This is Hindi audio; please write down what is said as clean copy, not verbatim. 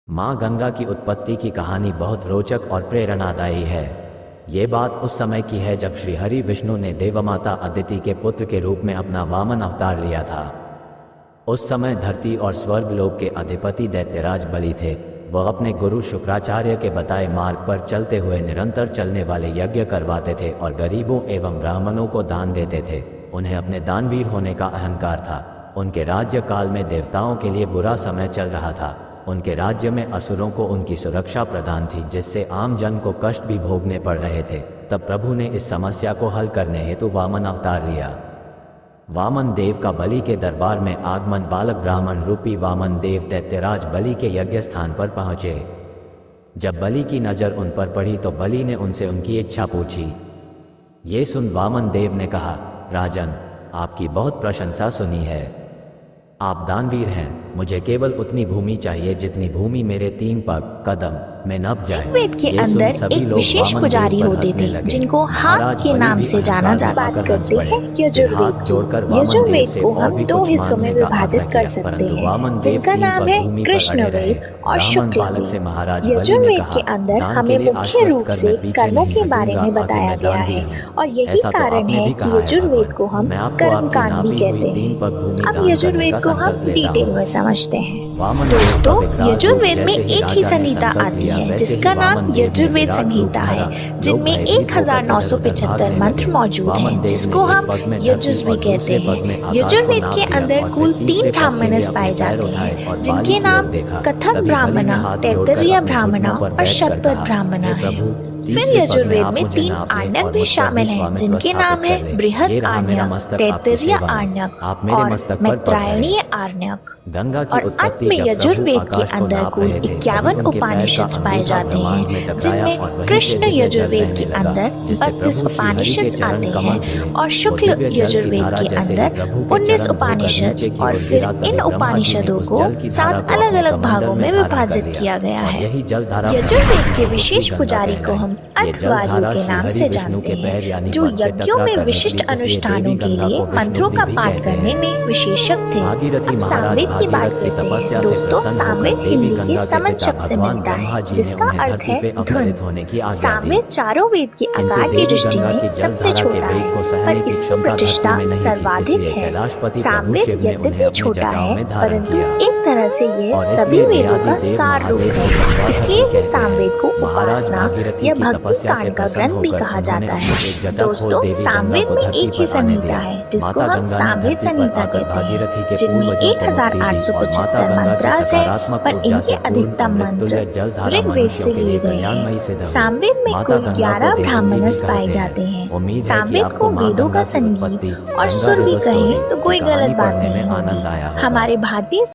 माँ गंगा की उत्पत्ति की कहानी बहुत रोचक और प्रेरणादायी है। ये बात उस समय की है जब श्री हरि विष्णु ने देवमाता अदिति के पुत्र के रूप में अपना वामन अवतार लिया था। उस समय धरती और स्वर्गलोक के अधिपति दैत्यराज बलि थे। वह अपने गुरु शुक्राचार्य के बताए मार्ग पर चलते हुए निरंतर चलने वाले यज्ञ करवाते थे और गरीबों एवं ब्राह्मणों को दान देते थे। उन्हें अपने दानवीर होने का अहंकार था। उनके राज्य काल में देवताओं के लिए बुरा समय चल रहा था। उनके राज्य में असुरों को उनकी सुरक्षा प्रदान थी, जिससे आम जन को कष्ट भी भोगने पड़ रहे थे। तब प्रभु ने इस समस्या को हल करने हेतु वामन अवतार लिया। वामन देव का बलि के दरबार में आगमन बालक ब्राह्मण रूपी वामन देव दैत्यराज बलि के यज्ञ स्थान पर पहुंचे। जब बलि की नज़र उन पर पड़ी तो बलि ने उनसे उनकी इच्छा पूछी। ये सुन वामन देव ने कहा, राजन, आपकी बहुत प्रशंसा सुनी है। आप दानवीर हैं। मुझे केवल उतनी भूमि चाहिए जितनी भूमि मेरे 3 कदम में नप जाए। वेद के अंदर एक विशेष पुजारी होते थे जिनको हाथ के नाम से जाना जाता। बात करते हैं यजुर्वेद की। यजुर्वेद को हम 2 हिस्सों में विभाजित कर सकते हैं, जिनका नाम है कृष्ण वेद और शुक्ल वेद। यजुर्वेद के अंदर हमें मुख्य रूप से कर्मों के बारे में बताया गया है और यही कारण है कि यजुर्वेद को हम कर्मकांड भी कहते हैं। अब यजुर्वेद को हम डिटेल में समझते हैं। दोस्तों, यजुर्वेद में एक ही संहिता आती है जिसका नाम यजुर्वेद संहिता है, जिनमें 1975 मंत्र मौजूद हैं, जिसको हम यजुस्वी कहते हैं। यजुर्वेद के अंदर कुल 3 ब्राह्मणस पाए जाते हैं, जिनके नाम कथक ब्राह्मण, तैत्तिरीय ब्राह्मण और शतपथ ब्राह्मण हैं। फिर यजुर्वेद में 3 आर्ण्यक भी शामिल हैं, जिनके नाम है बृहद आर्ण्यक, तैत्तिरीय आर्ण्यक और मैत्रायणीय आर्ण्यक। और अंत में यजुर्वेद के अंदर कुल 51 उपनिषद पाए जाते हैं, जिनमें कृष्ण यजुर्वेद के अंदर 32 उपनिषद आते हैं और शुक्ल यजुर्वेद के अंदर 19 उपनिषद। और फिर इन उपनिषदों को 7 अलग अलग भागों में विभाजित किया गया है। यजुर्वेद के विशेष पुजारी को हम अर्थवादियों के नाम से जानते हैं, जो यज्ञों में विशिष्ट अनुष्ठानों के लिए मंत्रों का पाठ करने में विशेषज्ञ थे। अब सामवेद की बात करते हैं। दोस्तों, सामवेद हिंदी के समन शब्द से मिलता है, जिसका अर्थ है धुन। सामवेद चारों वेद के आकार की दृष्टि में सबसे छोटा है, पर इसकी प्रतिष्ठा सर्वाधिक है। सामवेद यद्यपि छोटा है, परंतु एक तरह से यह सभी वेदों का सार रूप है। इसलिए सामवेद को उपासना या भक्ति कांड का ग्रंथ भी कहा जाता है। दोस्तों, सामवेद में एक ही संहिता है, जिसको हम सामवेद संहिता कहते हैं, जिनमें 1875 मंत्र हैं, पर इनके अधिकतम मंत्र ऋग्वेद से लिए गए हैं। सामवेद में कुल 11 ब्राह्मणस पाए जाते हैं। सामवेद को वेदों का संगीत और सुर भी कहें तो कोई गलत बात नहीं होगी। हमारे भारतीय